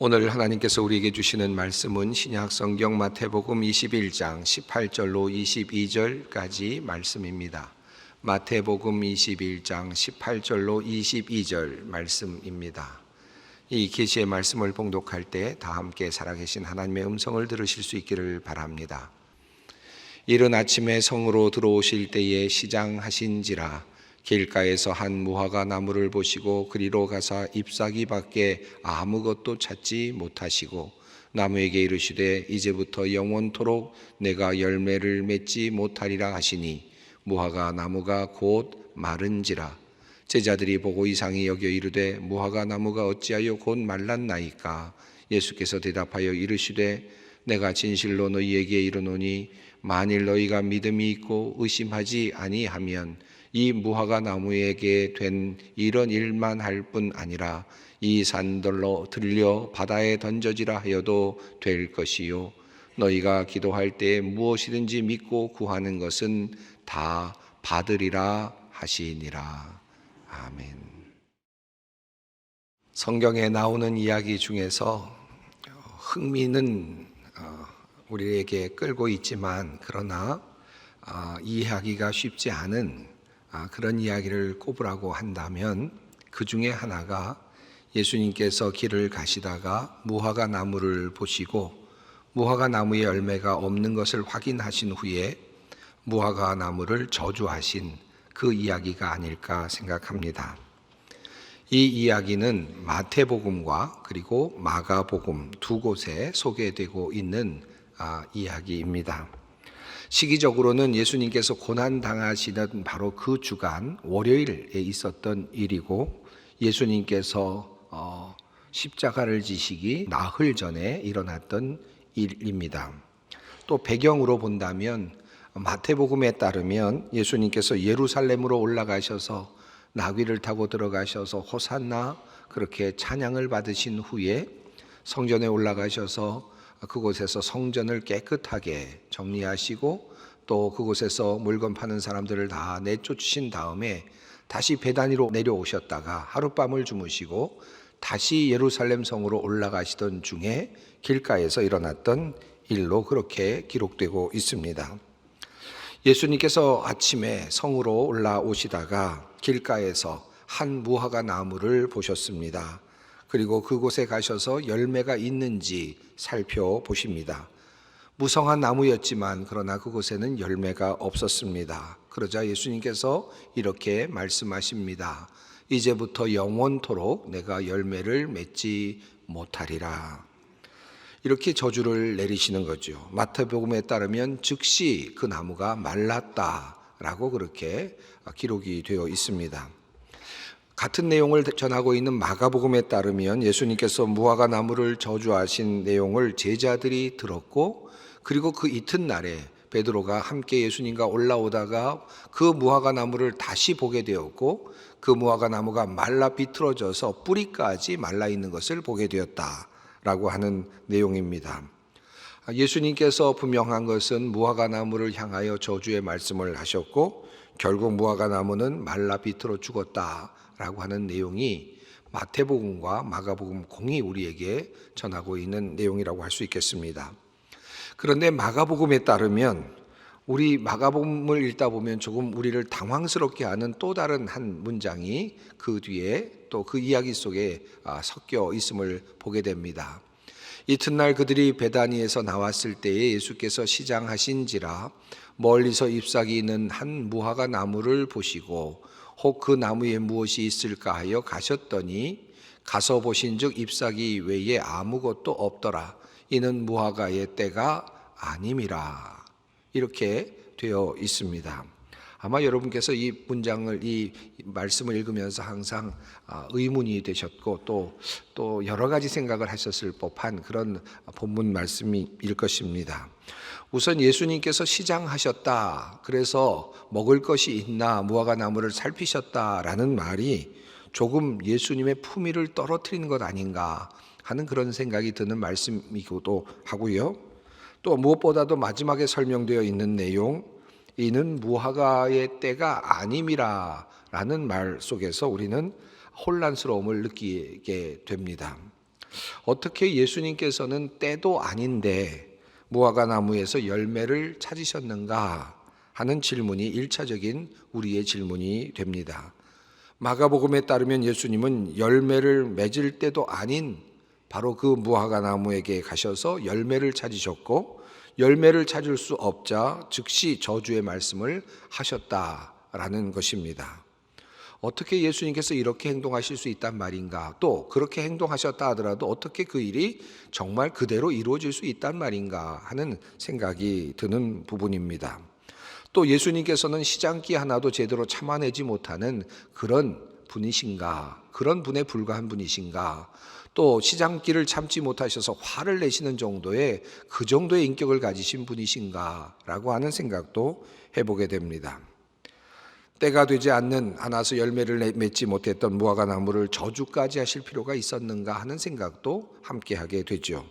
오늘 하나님께서 우리에게 주시는 말씀은 신약 성경 마태복음 21장 18절로 22절까지 말씀입니다. 마태복음 21장 18절로 22절 말씀입니다. 이 계시의 말씀을 봉독할 때 다 함께 살아계신 하나님의 음성을 들으실 수 있기를 바랍니다. 이른 아침에 성으로 들어오실 때에 시장하신지라 길가에서 한 무화과 나무를 보시고 그리로 가사 잎사귀 밖에 아무것도 찾지 못하시고 나무에게 이르시되 이제부터 영원토록 내가 열매를 맺지 못하리라 하시니 무화과 나무가 곧 마른지라. 제자들이 보고 이상히 여겨 이르되 무화과 나무가 어찌하여 곧 말랐나이까. 예수께서 대답하여 이르시되 내가 진실로 너희에게 이르노니 만일 너희가 믿음이 있고 의심하지 아니하면 이 무화과 나무에게 된 이런 일만 할 뿐 아니라 이 산들로 들려 바다에 던져지라 하여도 될 것이요 너희가 기도할 때 무엇이든지 믿고 구하는 것은 다 받으리라 하시니라. 아멘. 성경에 나오는 이야기 중에서 흥미는 우리에게 끌고 있지만 그러나 이해하기가 쉽지 않은 그런 이야기를 꼽으라고 한다면 그 중에 하나가 예수님께서 길을 가시다가 무화과 나무를 보시고 무화과 나무에 열매가 없는 것을 확인하신 후에 무화과 나무를 저주하신 그 이야기가 아닐까 생각합니다. 이 이야기는 마태복음과 그리고 마가복음 두 곳에 소개되고 있는 이야기입니다. 시기적으로는 예수님께서 고난당하시던 바로 그 주간 월요일에 있었던 일이고 예수님께서 십자가를 지시기 나흘 전에 일어났던 일입니다. 또 배경으로 본다면 마태복음에 따르면 예수님께서 예루살렘으로 올라가셔서 나귀를 타고 들어가셔서 호산나 그렇게 찬양을 받으신 후에 성전에 올라가셔서 그곳에서 성전을 깨끗하게 정리하시고 또 그곳에서 물건 파는 사람들을 다 내쫓으신 다음에 다시 베다니로 내려오셨다가 하룻밤을 주무시고 다시 예루살렘 성으로 올라가시던 중에 길가에서 일어났던 일로 그렇게 기록되고 있습니다. 예수님께서 아침에 성으로 올라오시다가 길가에서 한 무화과 나무를 보셨습니다. 그리고 그곳에 가셔서 열매가 있는지 살펴보십니다. 무성한 나무였지만 그러나 그곳에는 열매가 없었습니다. 그러자 예수님께서 이렇게 말씀하십니다. 이제부터 영원토록 내가 열매를 맺지 못하리라. 이렇게 저주를 내리시는 거죠. 마태복음에 따르면 즉시 그 나무가 말랐다라고 그렇게 기록이 되어 있습니다. 같은 내용을 전하고 있는 마가복음에 따르면 예수님께서 무화과 나무를 저주하신 내용을 제자들이 들었고 그리고 그 이튿날에 베드로가 함께 예수님과 올라오다가 그 무화과 나무를 다시 보게 되었고 그 무화과 나무가 말라 비틀어져서 뿌리까지 말라 있는 것을 보게 되었다라고 하는 내용입니다. 예수님께서 분명한 것은 무화과 나무를 향하여 저주의 말씀을 하셨고 결국 무화과 나무는 말라 비틀어 죽었다라고 하는 내용이 마태복음과 마가복음 공이 우리에게 전하고 있는 내용이라고 할 수 있겠습니다. 그런데 마가복음에 따르면 우리 마가복음을 읽다 보면 조금 우리를 당황스럽게 하는 또 다른 한 문장이 그 뒤에 또 그 이야기 속에 섞여 있음을 보게 됩니다. 이튿날 그들이 베다니에서 나왔을 때에 예수께서 시장하신지라 멀리서 잎사귀 있는 한 무화과 나무를 보시고 혹 그 나무에 무엇이 있을까 하여 가셨더니 가서 보신즉 잎사귀 외에 아무것도 없더라. 이는 무화과의 때가 아님이라. 이렇게 되어 있습니다. 아마 여러분께서 이 문장을 이 말씀을 읽으면서 항상 의문이 되셨고 또 여러 가지 생각을 하셨을 법한 그런 본문 말씀일 것입니다. 우선 예수님께서 시장하셨다. 그래서 먹을 것이 있나 무화과 나무를 살피셨다라는 말이 조금 예수님의 품위를 떨어뜨리는 것 아닌가 하는 그런 생각이 드는 말씀이기도 하고요. 또 무엇보다도 마지막에 설명되어 있는 내용 이는 무화과의 때가 아님이라 라는 말 속에서 우리는 혼란스러움을 느끼게 됩니다. 어떻게 예수님께서는 때도 아닌데 무화과 나무에서 열매를 찾으셨는가 하는 질문이 1차적인 우리의 질문이 됩니다. 마가복음에 따르면 예수님은 열매를 맺을 때도 아닌 바로 그 무화과 나무에게 가셔서 열매를 찾으셨고, 열매를 찾을 수 없자 즉시 저주의 말씀을 하셨다라는 것입니다. 어떻게 예수님께서 이렇게 행동하실 수 있단 말인가? 또 그렇게 행동하셨다 하더라도 어떻게 그 일이 정말 그대로 이루어질 수 있단 말인가 하는 생각이 드는 부분입니다. 또 예수님께서는 시장기 하나도 제대로 참아내지 못하는 그런 분이신가? 그런 분에 불과한 분이신가? 또 시장기를 참지 못하셔서 화를 내시는 정도의 그 정도의 인격을 가지신 분이신가? 라고 하는 생각도 해보게 됩니다. 때가 되지 않는 하나서 열매를 맺지 못했던 무화과 나무를 저주까지 하실 필요가 있었는가 하는 생각도 함께 하게 되죠.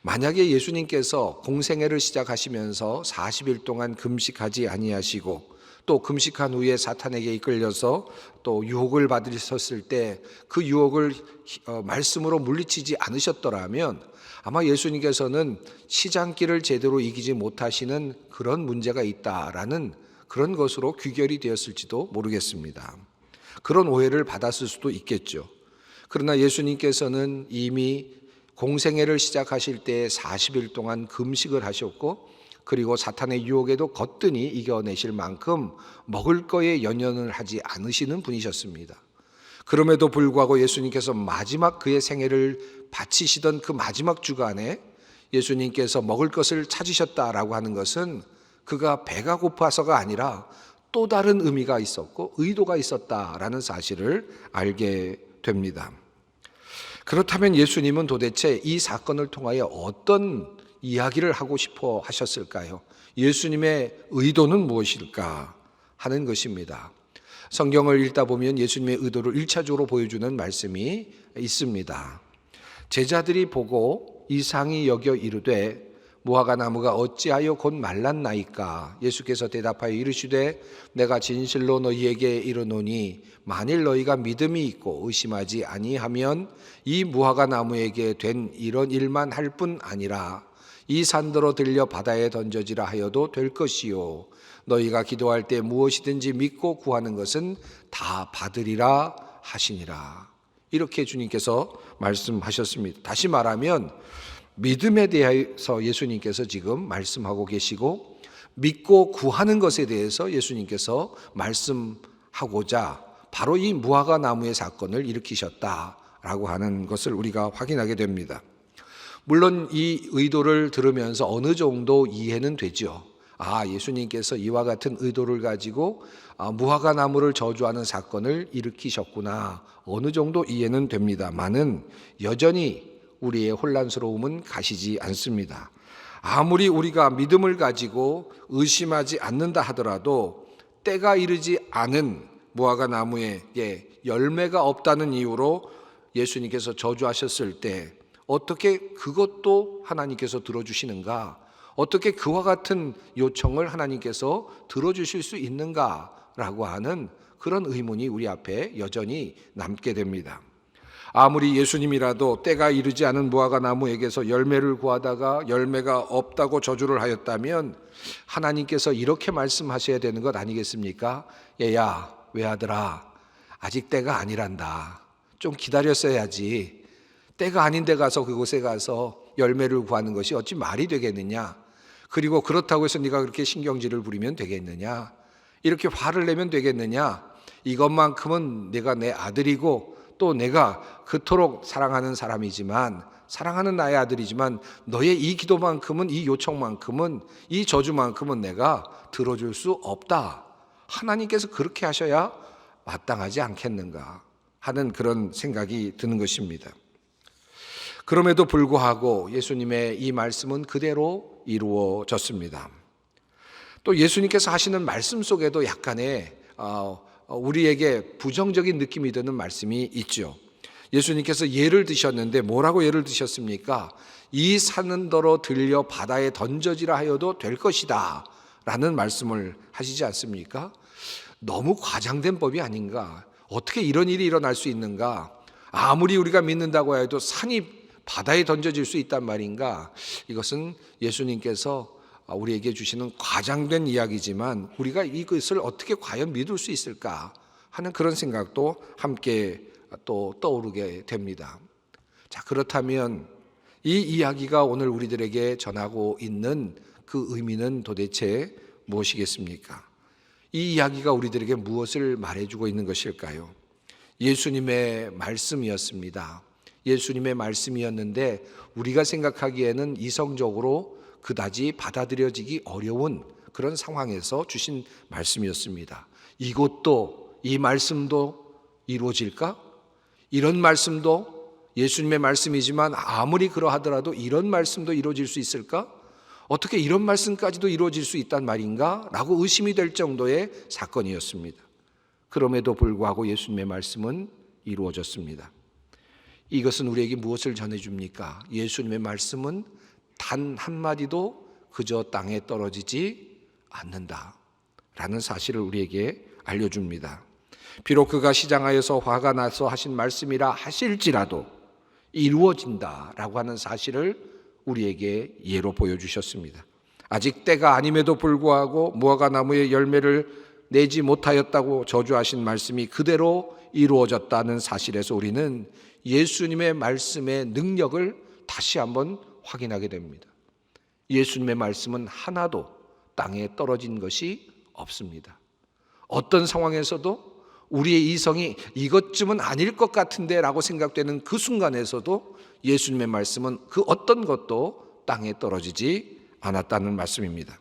만약에 예수님께서 공생애를 시작하시면서 40일 동안 금식하지 아니하시고 또 금식한 후에 사탄에게 이끌려서 또 유혹을 받으셨을 때 그 유혹을 말씀으로 물리치지 않으셨더라면 아마 예수님께서는 시장길을 제대로 이기지 못하시는 그런 문제가 있다라는 그런 것으로 귀결이 되었을지도 모르겠습니다. 그런 오해를 받았을 수도 있겠죠. 그러나 예수님께서는 이미 공생애를 시작하실 때 40일 동안 금식을 하셨고, 그리고 사탄의 유혹에도 거뜬히 이겨내실 만큼 먹을 거에 연연을 하지 않으시는 분이셨습니다. 그럼에도 불구하고 예수님께서 마지막 그의 생애를 바치시던 그 마지막 주간에 예수님께서 먹을 것을 찾으셨다라고 하는 것은 그가 배가 고파서가 아니라 또 다른 의미가 있었고 의도가 있었다라는 사실을 알게 됩니다. 그렇다면 예수님은 도대체 이 사건을 통하여 어떤 이야기를 하고 싶어 하셨을까요? 예수님의 의도는 무엇일까 하는 것입니다. 성경을 읽다 보면 예수님의 의도를 1차적으로 보여주는 말씀이 있습니다. 제자들이 보고 이상히 여겨 이르되 무화과 나무가 어찌하여 곧 말랐나이까? 예수께서 대답하여 이르시되 내가 진실로 너희에게 이르노니 만일 너희가 믿음이 있고 의심하지 아니하면 이 무화과 나무에게 된 이런 일만 할 뿐 아니라 이 산더러 들려 바다에 던져지라 하여도 될 것이요 너희가 기도할 때 무엇이든지 믿고 구하는 것은 다 받으리라 하시니라. 이렇게 주님께서 말씀하셨습니다. 다시 말하면 믿음에 대해서 예수님께서 지금 말씀하고 계시고 믿고 구하는 것에 대해서 예수님께서 말씀하고자 바로 이 무화과 나무의 사건을 일으키셨다라고 하는 것을 우리가 확인하게 됩니다. 물론 이 의도를 들으면서 어느 정도 이해는 되죠. 예수님께서 이와 같은 의도를 가지고 무화과 나무를 저주하는 사건을 일으키셨구나. 어느 정도 이해는 됩니다만은 여전히 우리의 혼란스러움은 가시지 않습니다. 아무리 우리가 믿음을 가지고 의심하지 않는다 하더라도 때가 이르지 않은 무화과 나무에게 열매가 없다는 이유로 예수님께서 저주하셨을 때 어떻게 그것도 하나님께서 들어주시는가? 어떻게 그와 같은 요청을 하나님께서 들어주실 수 있는가라고 하는 그런 의문이 우리 앞에 여전히 남게 됩니다. 아무리 예수님이라도 때가 이르지 않은 무화과 나무에게서 열매를 구하다가 열매가 없다고 저주를 하였다면 하나님께서 이렇게 말씀하셔야 되는 것 아니겠습니까? 얘야, 외아들아, 아직 때가 아니란다. 좀 기다렸어야지. 때가 아닌 데 가서 그곳에 가서 열매를 구하는 것이 어찌 말이 되겠느냐? 그리고 그렇다고 해서 네가 그렇게 신경질을 부리면 되겠느냐? 이렇게 화를 내면 되겠느냐? 이것만큼은 내가 내 아들이고 또 내가 그토록 사랑하는 사람이지만 사랑하는 나의 아들이지만 너의 이 기도만큼은 이 요청만큼은 이 저주만큼은 내가 들어줄 수 없다. 하나님께서 그렇게 하셔야 마땅하지 않겠는가 하는 그런 생각이 드는 것입니다. 그럼에도 불구하고 예수님의 이 말씀은 그대로 이루어졌습니다. 또 예수님께서 하시는 말씀 속에도 약간의 우리에게 부정적인 느낌이 드는 말씀이 있죠. 예수님께서 예를 드셨는데 뭐라고 예를 드셨습니까? 이 산더러 들려 바다에 던져지라 하여도 될 것이다 라는 말씀을 하시지 않습니까? 너무 과장된 법이 아닌가? 어떻게 이런 일이 일어날 수 있는가? 아무리 우리가 믿는다고 해도 산이 바다에 던져질 수 있단 말인가? 이것은 예수님께서 우리에게 주시는 과장된 이야기지만 우리가 이것을 어떻게 과연 믿을 수 있을까 하는 그런 생각도 함께 또 떠오르게 됩니다. 자, 그렇다면 이 이야기가 오늘 우리들에게 전하고 있는 그 의미는 도대체 무엇이겠습니까? 이 이야기가 우리들에게 무엇을 말해주고 있는 것일까요? 예수님의 말씀이었습니다. 예수님의 말씀이었는데 우리가 생각하기에는 이성적으로 그다지 받아들여지기 어려운 그런 상황에서 주신 말씀이었습니다. 이것도, 이 말씀도 이루어질까? 이런 말씀도 예수님의 말씀이지만 아무리 그러하더라도 이런 말씀도 이루어질 수 있을까? 어떻게 이런 말씀까지도 이루어질 수 있단 말인가? 라고 의심이 될 정도의 사건이었습니다. 그럼에도 불구하고 예수님의 말씀은 이루어졌습니다. 이것은 우리에게 무엇을 전해줍니까? 예수님의 말씀은 단 한마디도 그저 땅에 떨어지지 않는다라는 사실을 우리에게 알려줍니다. 비록 그가 시장하여서 화가 나서 하신 말씀이라 하실지라도 이루어진다라고 하는 사실을 우리에게 예로 보여주셨습니다. 아직 때가 아님에도 불구하고 무화과 나무의 열매를 내지 못하였다고 저주하신 말씀이 그대로 이루어졌다는 사실에서 우리는 예수님의 말씀의 능력을 다시 한번 확인하게 됩니다. 예수님의 말씀은 하나도 땅에 떨어진 것이 없습니다. 어떤 상황에서도 우리의 이성이 이것쯤은 아닐 것 같은데 라고 생각되는 그 순간에서도 예수님의 말씀은 그 어떤 것도 땅에 떨어지지 않았다는 말씀입니다.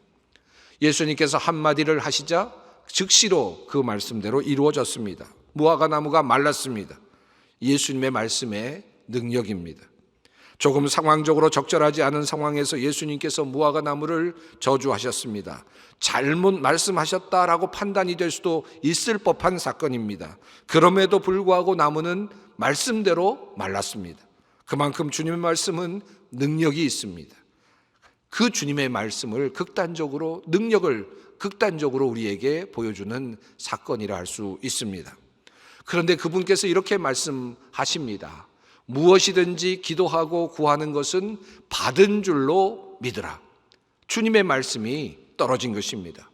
예수님께서 한마디를 하시자 즉시로 그 말씀대로 이루어졌습니다. 무화과 나무가 말랐습니다. 예수님의 말씀의 능력입니다. 조금 상황적으로 적절하지 않은 상황에서 예수님께서 무화과 나무를 저주하셨습니다. 잘못 말씀하셨다라고 판단이 될 수도 있을 법한 사건입니다. 그럼에도 불구하고 나무는 말씀대로 말랐습니다. 그만큼 주님의 말씀은 능력이 있습니다. 그 주님의 말씀을 능력을 극단적으로 우리에게 보여주는 사건이라 할 수 있습니다. 그런데 그분께서 이렇게 말씀하십니다. 무엇이든지 기도하고 구하는 것은 받은 줄로 믿으라. 주님의 말씀이 떨어진 것입니다.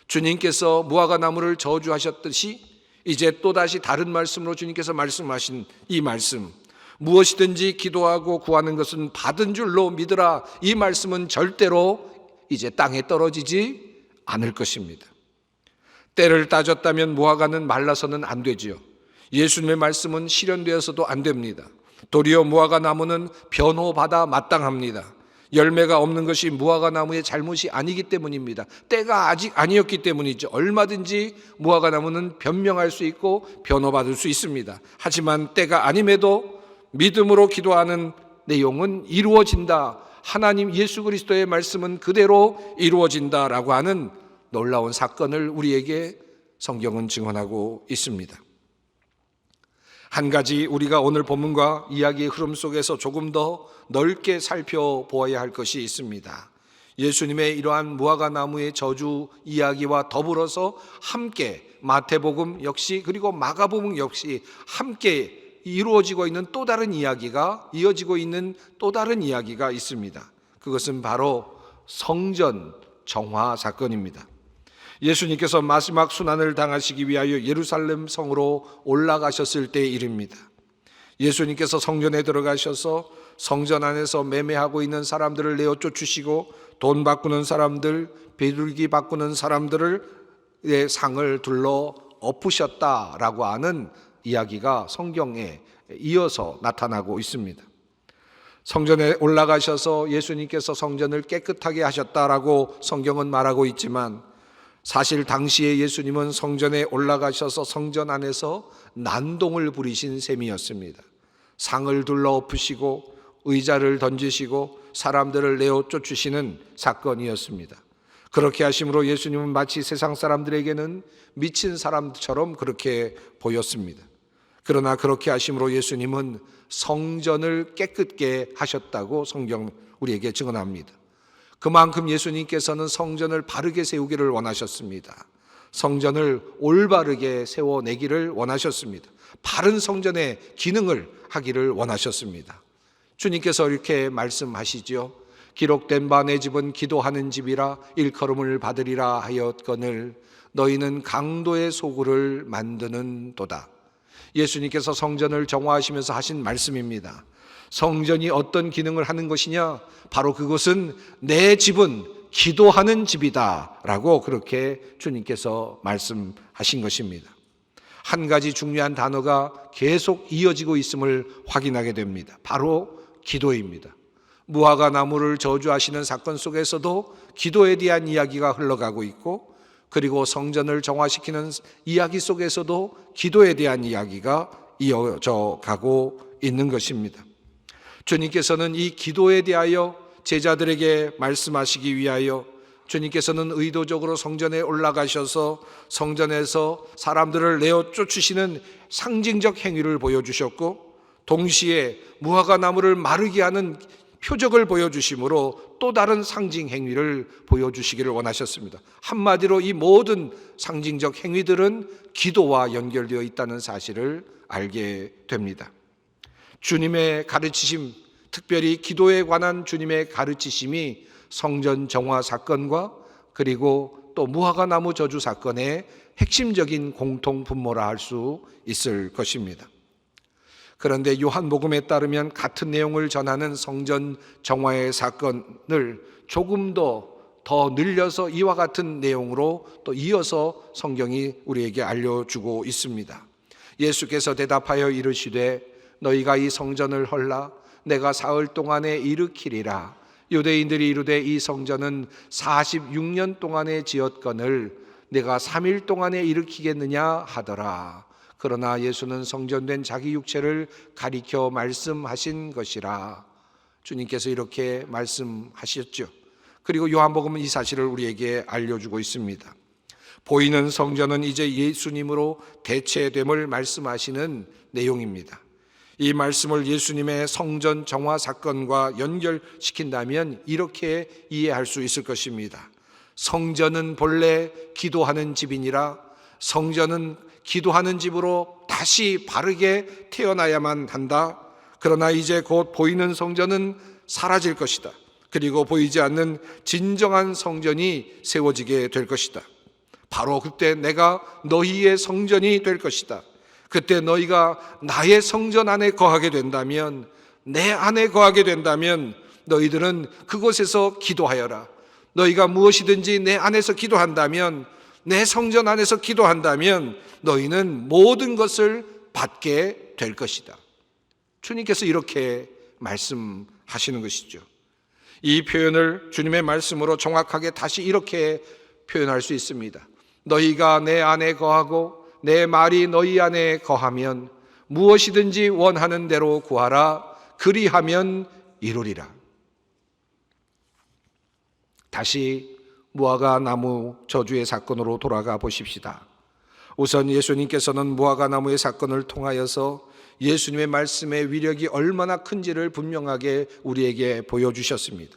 주님께서 무화과 나무를 저주하셨듯이 이제 또다시 다른 말씀으로 주님께서 말씀하신 이 말씀, 무엇이든지 기도하고 구하는 것은 받은 줄로 믿으라. 이 말씀은 절대로 이제 땅에 떨어지지 않을 것입니다. 때를 따졌다면 무화과는 말라서는 안 되지요. 예수님의 말씀은 실현되어서도 안 됩니다. 도리어 무화과 나무는 변호받아 마땅합니다. 열매가 없는 것이 무화과 나무의 잘못이 아니기 때문입니다. 때가 아직 아니었기 때문이죠. 얼마든지 무화과 나무는 변명할 수 있고 변호받을 수 있습니다. 하지만 때가 아님에도 믿음으로 기도하는 내용은 이루어진다. 하나님 예수 그리스도의 말씀은 그대로 이루어진다라고 하는 놀라운 사건을 우리에게 성경은 증언하고 있습니다. 한 가지 우리가 오늘 본문과 이야기의 흐름 속에서 조금 더 넓게 살펴보아야 할 것이 있습니다. 예수님의 이러한 무화과 나무의 저주 이야기와 더불어서 함께 마태복음 역시 그리고 마가복음 역시 함께 이루어지고 있는 또 다른 이야기가 이어지고 있는 또 다른 이야기가 있습니다. 그것은 바로 성전 정화 사건입니다. 예수님께서 마지막 순환을 당하시기 위하여 예루살렘 성으로 올라가셨을 때의 일입니다. 예수님께서 성전에 들어가셔서 성전 안에서 매매하고 있는 사람들을 내어 쫓으시고 돈 바꾸는 사람들, 비둘기 바꾸는 사람들의 상을 둘러 엎으셨다라고 하는 이야기가 성경에 이어서 나타나고 있습니다. 성전에 올라가셔서 예수님께서 성전을 깨끗하게 하셨다라고 성경은 말하고 있지만 사실 당시에 예수님은 성전에 올라가셔서 성전 안에서 난동을 부리신 셈이었습니다. 상을 둘러 엎으시고 의자를 던지시고 사람들을 내어 쫓으시는 사건이었습니다. 그렇게 하심으로 예수님은 마치 세상 사람들에게는 미친 사람처럼 그렇게 보였습니다. 그러나 그렇게 하심으로 예수님은 성전을 깨끗게 하셨다고 성경 우리에게 증언합니다. 그만큼 예수님께서는 성전을 바르게 세우기를 원하셨습니다. 성전을 올바르게 세워내기를 원하셨습니다. 바른 성전의 기능을 하기를 원하셨습니다. 주님께서 이렇게 말씀하시지요. 기록된 바 내 집은 기도하는 집이라 일컬음을 받으리라 하였거늘 너희는 강도의 소굴을 만드는 도다. 예수님께서 성전을 정화하시면서 하신 말씀입니다. 성전이 어떤 기능을 하는 것이냐? 바로 그것은 내 집은 기도하는 집이다 라고 그렇게 주님께서 말씀하신 것입니다. 한 가지 중요한 단어가 계속 이어지고 있음을 확인하게 됩니다. 바로 기도입니다. 무화과 나무를 저주하시는 사건 속에서도 기도에 대한 이야기가 흘러가고 있고, 그리고 성전을 정화시키는 이야기 속에서도 기도에 대한 이야기가 이어져 가고 있는 것입니다. 주님께서는 이 기도에 대하여 제자들에게 말씀하시기 위하여 주님께서는 의도적으로 성전에 올라가셔서 성전에서 사람들을 내어 쫓으시는 상징적 행위를 보여주셨고, 동시에 무화과 나무를 마르게 하는 표적을 보여주심으로 또 다른 상징 행위를 보여주시기를 원하셨습니다. 한마디로 이 모든 상징적 행위들은 기도와 연결되어 있다는 사실을 알게 됩니다. 주님의 가르치심, 특별히 기도에 관한 주님의 가르치심이 성전 정화 사건과 그리고 또 무화과 나무 저주 사건의 핵심적인 공통 분모라 할 수 있을 것입니다. 그런데 요한복음에 따르면 같은 내용을 전하는 성전 정화의 사건을 조금 더 늘려서 이와 같은 내용으로 또 이어서 성경이 우리에게 알려주고 있습니다. 예수께서 대답하여 이르시되 너희가 이 성전을 헐라 내가 사흘 동안에 일으키리라. 유대인들이 이르되 이 성전은 46년 동안에 지었거늘 내가 3일 동안에 일으키겠느냐 하더라. 그러나 예수는 성전된 자기 육체를 가리켜 말씀하신 것이라. 주님께서 이렇게 말씀하셨죠. 그리고 요한복음은 이 사실을 우리에게 알려주고 있습니다. 보이는 성전은 이제 예수님으로 대체됨을 말씀하시는 내용입니다. 이 말씀을 예수님의 성전 정화 사건과 연결시킨다면 이렇게 이해할 수 있을 것입니다. 성전은 본래 기도하는 집이니라 성전은 기도하는 집으로 다시 바르게 태어나야만 한다. 그러나 이제 곧 보이는 성전은 사라질 것이다. 그리고 보이지 않는 진정한 성전이 세워지게 될 것이다. 바로 그때 내가 너희의 성전이 될 것이다. 그때 너희가 나의 성전 안에 거하게 된다면, 내 안에 거하게 된다면 너희들은 그곳에서 기도하여라. 너희가 무엇이든지 내 안에서 기도한다면, 내 성전 안에서 기도한다면 너희는 모든 것을 받게 될 것이다. 주님께서 이렇게 말씀하시는 것이죠. 이 표현을 주님의 말씀으로 정확하게 다시 이렇게 표현할 수 있습니다. 너희가 내 안에 거하고 내 말이 너희 안에 거하면 무엇이든지 원하는 대로 구하라. 그리하면 이루리라. 다시 무화과 나무 저주의 사건으로 돌아가 보십시다. 우선 예수님께서는 무화과 나무의 사건을 통하여서 예수님의 말씀의 위력이 얼마나 큰지를 분명하게 우리에게 보여주셨습니다.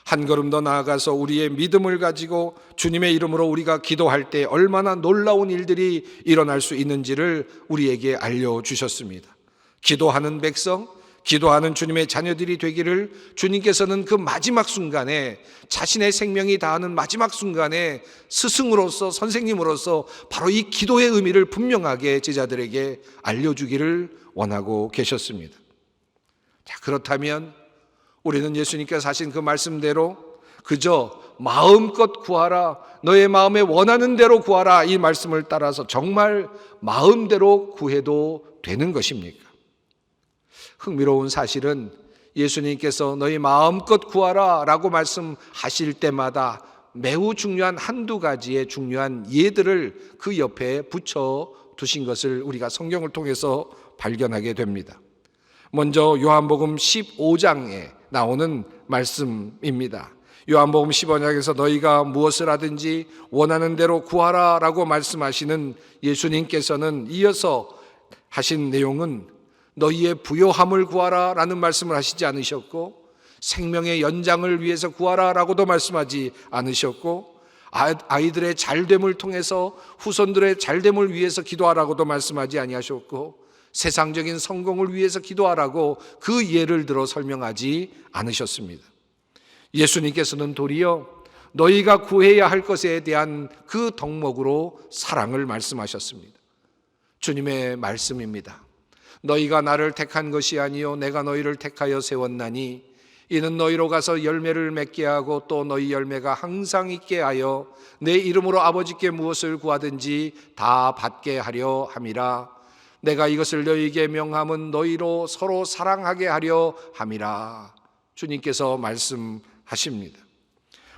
한 걸음 더 나아가서 우리의 믿음을 가지고 주님의 이름으로 우리가 기도할 때 얼마나 놀라운 일들이 일어날 수 있는지를 우리에게 알려주셨습니다. 기도하는 백성, 기도하는 주님의 자녀들이 되기를 주님께서는 그 마지막 순간에 자신의 생명이 다하는 마지막 순간에 스승으로서 선생님으로서 바로 이 기도의 의미를 분명하게 제자들에게 알려주기를 원하고 계셨습니다. 자, 그렇다면 우리는 예수님께서 하신 그 말씀대로 그저 마음껏 구하라, 너의 마음에 원하는 대로 구하라 이 말씀을 따라서 정말 마음대로 구해도 되는 것입니까? 흥미로운 사실은 예수님께서 너희 마음껏 구하라 라고 말씀하실 때마다 매우 중요한 한두 가지의 중요한 예들을 그 옆에 붙여 두신 것을 우리가 성경을 통해서 발견하게 됩니다. 먼저 요한복음 15장에 나오는 말씀입니다. 요한복음 15장에서 너희가 무엇을 하든지 원하는 대로 구하라 라고 말씀하시는 예수님께서는 이어서 하신 내용은 너희의 부요함을 구하라 라는 말씀을 하시지 않으셨고, 생명의 연장을 위해서 구하라 라고도 말씀하지 않으셨고, 아이들의 잘됨을 통해서 후손들의 잘됨을 위해서 기도하라고도 말씀하지 아니하셨고, 세상적인 성공을 위해서 기도하라고 그 예를 들어 설명하지 않으셨습니다. 예수님께서는 도리어 너희가 구해야 할 것에 대한 그 덕목으로 사랑을 말씀하셨습니다. 주님의 말씀입니다. 너희가 나를 택한 것이 아니요 내가 너희를 택하여 세웠나니 이는 너희로 가서 열매를 맺게 하고 또 너희 열매가 항상 있게 하여 내 이름으로 아버지께 무엇을 구하든지 다 받게 하려 함이라. 내가 이것을 너희에게 명함은 너희로 서로 사랑하게 하려 함이라. 주님께서 말씀하십니다.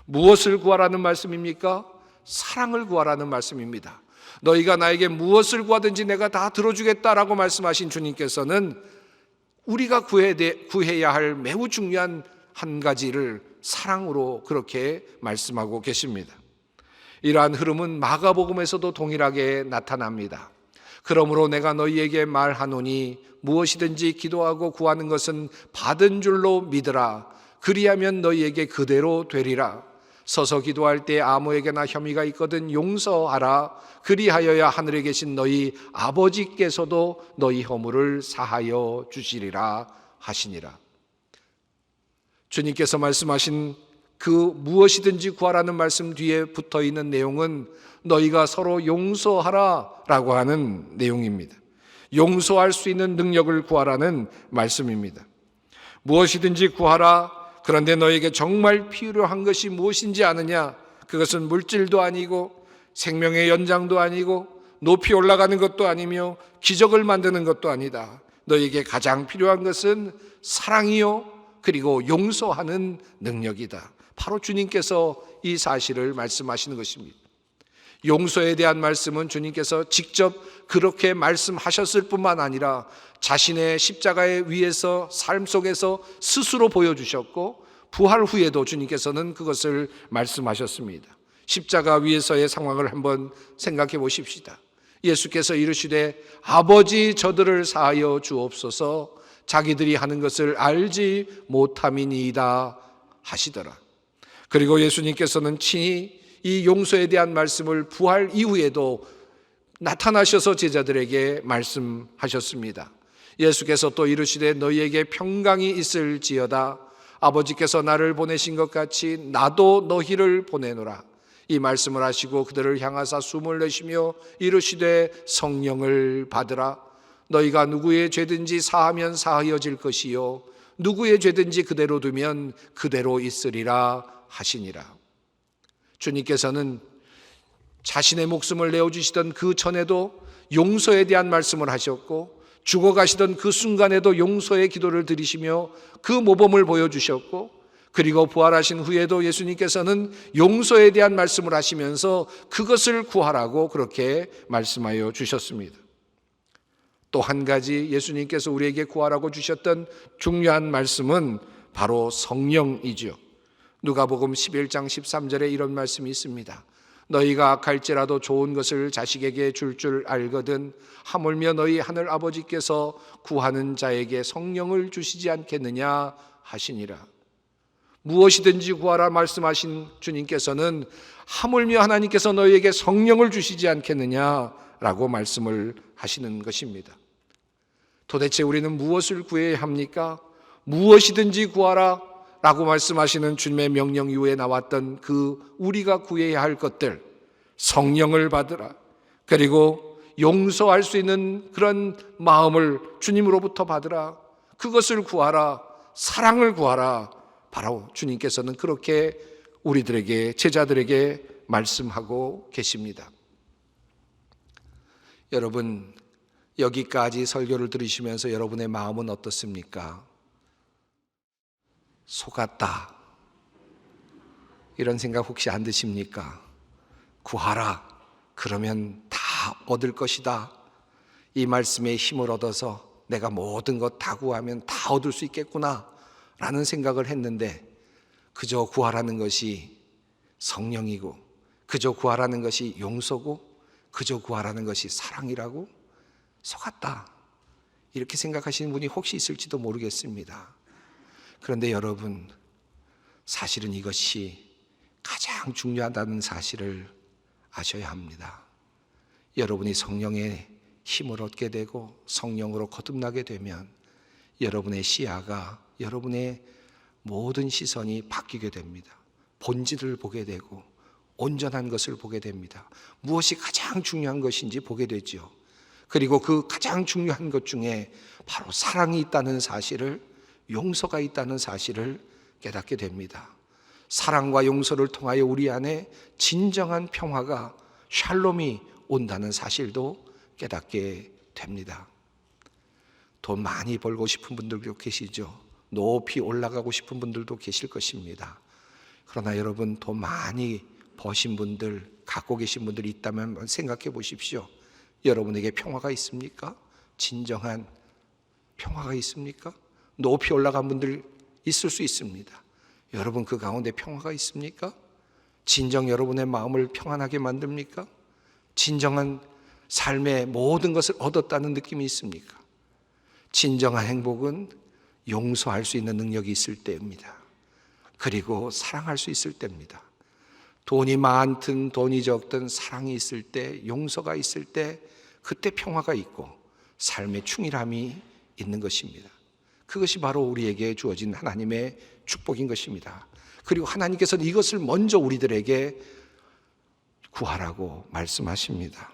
무엇을 구하라는 말씀입니까? 사랑을 구하라는 말씀입니다. 너희가 나에게 무엇을 구하든지 내가 다 들어주겠다라고 말씀하신 주님께서는 우리가 구해야 할 매우 중요한 한 가지를 사랑으로 그렇게 말씀하고 계십니다. 이러한 흐름은 마가복음에서도 동일하게 나타납니다. 그러므로 내가 너희에게 말하노니 무엇이든지 기도하고 구하는 것은 받은 줄로 믿으라. 그리하면 너희에게 그대로 되리라. 서서 기도할 때 아무에게나 혐의가 있거든 용서하라. 그리하여야 하늘에 계신 너희 아버지께서도 너희 허물을 사하여 주시리라 하시니라. 주님께서 말씀하신 그 무엇이든지 구하라는 말씀 뒤에 붙어 있는 내용은 너희가 서로 용서하라 라고 하는 내용입니다. 용서할 수 있는 능력을 구하라는 말씀입니다. 무엇이든지 구하라. 그런데 너에게 정말 필요한 것이 무엇인지 아느냐? 그것은 물질도 아니고 생명의 연장도 아니고 높이 올라가는 것도 아니며 기적을 만드는 것도 아니다. 너에게 가장 필요한 것은 사랑이요 그리고 용서하는 능력이다. 바로 주님께서 이 사실을 말씀하시는 것입니다. 용서에 대한 말씀은 주님께서 직접 그렇게 말씀하셨을 뿐만 아니라 자신의 십자가의 위에서 삶 속에서 스스로 보여주셨고 부활 후에도 주님께서는 그것을 말씀하셨습니다. 십자가 위에서의 상황을 한번 생각해 보십시다. 예수께서 이르시되 아버지 저들을 사하여 주옵소서 자기들이 하는 것을 알지 못함이니이다 하시더라. 그리고 예수님께서는 친히 이 용서에 대한 말씀을 부활 이후에도 나타나셔서 제자들에게 말씀하셨습니다. 예수께서 또 이르시되 너희에게 평강이 있을지어다. 아버지께서 나를 보내신 것 같이 나도 너희를 보내노라. 이 말씀을 하시고 그들을 향하사 숨을 내쉬며 이르시되 성령을 받으라. 너희가 누구의 죄든지 사하면 사하여질 것이요 누구의 죄든지 그대로 두면 그대로 있으리라 하시니라. 주님께서는 자신의 목숨을 내어주시던 그 전에도 용서에 대한 말씀을 하셨고 죽어가시던 그 순간에도 용서의 기도를 드리시며 그 모범을 보여주셨고 그리고 부활하신 후에도 예수님께서는 용서에 대한 말씀을 하시면서 그것을 구하라고 그렇게 말씀하여 주셨습니다. 또 한 가지 예수님께서 우리에게 구하라고 주셨던 중요한 말씀은 바로 성령이죠. 누가복음 11장 13절에 이런 말씀이 있습니다. 너희가 악할지라도 좋은 것을 자식에게 줄 알거든 하물며 너희 하늘 아버지께서 구하는 자에게 성령을 주시지 않겠느냐 하시니라. 무엇이든지 구하라 말씀하신 주님께서는 하물며 하나님께서 너희에게 성령을 주시지 않겠느냐라고 말씀을 하시는 것입니다. 도대체 우리는 무엇을 구해야 합니까? 무엇이든지 구하라 라고 말씀하시는 주님의 명령 이후에 나왔던 그 우리가 구해야 할 것들, 성령을 받으라, 그리고 용서할 수 있는 그런 마음을 주님으로부터 받으라, 그것을 구하라, 사랑을 구하라. 바로 주님께서는 그렇게 우리들에게, 제자들에게 말씀하고 계십니다. 여러분, 여기까지 설교를 들으시면서 여러분의 마음은 어떻습니까? 속았다, 이런 생각 혹시 안 드십니까? 구하라, 그러면 다 얻을 것이다, 이 말씀에 힘을 얻어서 내가 모든 것 다 구하면 다 얻을 수 있겠구나 라는 생각을 했는데 그저 구하라는 것이 성령이고 그저 구하라는 것이 용서고 그저 구하라는 것이 사랑이라고? 속았다, 이렇게 생각하시는 분이 혹시 있을지도 모르겠습니다. 그런데 여러분, 사실은 이것이 가장 중요하다는 사실을 아셔야 합니다. 여러분이 성령의 힘을 얻게 되고 성령으로 거듭나게 되면 여러분의 시야가, 여러분의 모든 시선이 바뀌게 됩니다. 본질을 보게 되고 온전한 것을 보게 됩니다. 무엇이 가장 중요한 것인지 보게 되죠. 그리고 그 가장 중요한 것 중에 바로 사랑이 있다는 사실을, 용서가 있다는 사실을 깨닫게 됩니다. 사랑과 용서를 통하여 우리 안에 진정한 평화가, 샬롬이 온다는 사실도 깨닫게 됩니다. 돈 많이 벌고 싶은 분들도 계시죠. 높이 올라가고 싶은 분들도 계실 것입니다. 그러나 여러분, 돈 많이 버신 분들, 갖고 계신 분들이 있다면 한번 생각해 보십시오. 여러분에게 평화가 있습니까? 진정한 평화가 있습니까? 높이 올라간 분들 있을 수 있습니다. 여러분, 그 가운데 평화가 있습니까? 진정 여러분의 마음을 평안하게 만듭니까? 진정한 삶의 모든 것을 얻었다는 느낌이 있습니까? 진정한 행복은 용서할 수 있는 능력이 있을 때입니다. 그리고 사랑할 수 있을 때입니다. 돈이 많든 돈이 적든 사랑이 있을 때, 용서가 있을 때, 그때 평화가 있고 삶의 충실함이 있는 것입니다. 그것이 바로 우리에게 주어진 하나님의 축복인 것입니다. 그리고 하나님께서는 이것을 먼저 우리들에게 구하라고 말씀하십니다.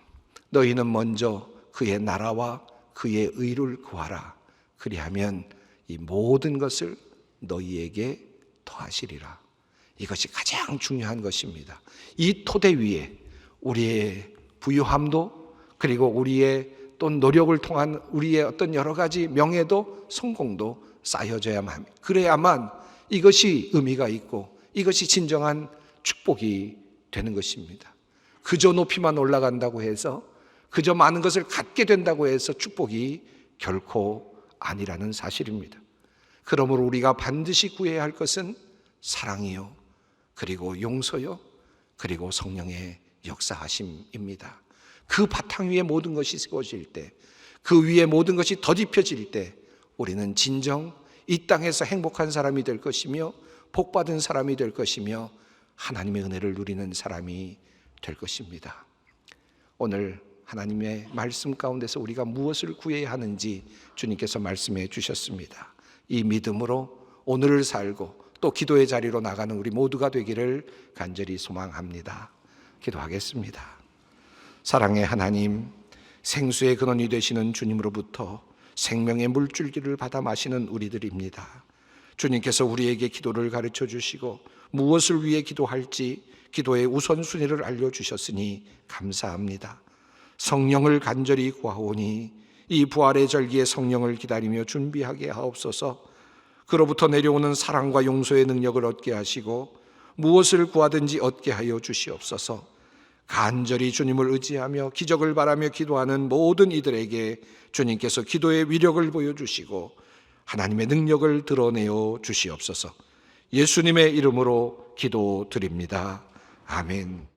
너희는 먼저 그의 나라와 그의 의를 구하라. 그리하면 이 모든 것을 너희에게 더하시리라. 이것이 가장 중요한 것입니다. 이 토대 위에 우리의 부유함도, 그리고 우리의 또 노력을 통한 우리의 어떤 여러 가지 명예도 성공도 쌓여져야만 합니다. 그래야만 이것이 의미가 있고 이것이 진정한 축복이 되는 것입니다. 그저 높이만 올라간다고 해서, 그저 많은 것을 갖게 된다고 해서 축복이 결코 아니라는 사실입니다. 그러므로 우리가 반드시 구해야 할 것은 사랑이요, 그리고 용서요, 그리고 성령의 역사하심입니다. 그 바탕 위에 모든 것이 세워질 때, 그 위에 모든 것이 덧입혀질 때 우리는 진정 이 땅에서 행복한 사람이 될 것이며 복받은 사람이 될 것이며 하나님의 은혜를 누리는 사람이 될 것입니다. 오늘 하나님의 말씀 가운데서 우리가 무엇을 구해야 하는지 주님께서 말씀해 주셨습니다. 이 믿음으로 오늘을 살고 또 기도의 자리로 나가는 우리 모두가 되기를 간절히 소망합니다. 기도하겠습니다. 사랑의 하나님, 생수의 근원이 되시는 주님으로부터 생명의 물줄기를 받아 마시는 우리들입니다. 주님께서 우리에게 기도를 가르쳐 주시고 무엇을 위해 기도할지 기도의 우선순위를 알려주셨으니 감사합니다. 성령을 간절히 구하오니 이 부활의 절기에 성령을 기다리며 준비하게 하옵소서. 그로부터 내려오는 사랑과 용서의 능력을 얻게 하시고 무엇을 구하든지 얻게 하여 주시옵소서. 간절히 주님을 의지하며 기적을 바라며 기도하는 모든 이들에게 주님께서 기도의 위력을 보여주시고 하나님의 능력을 드러내어 주시옵소서. 예수님의 이름으로 기도드립니다. 아멘.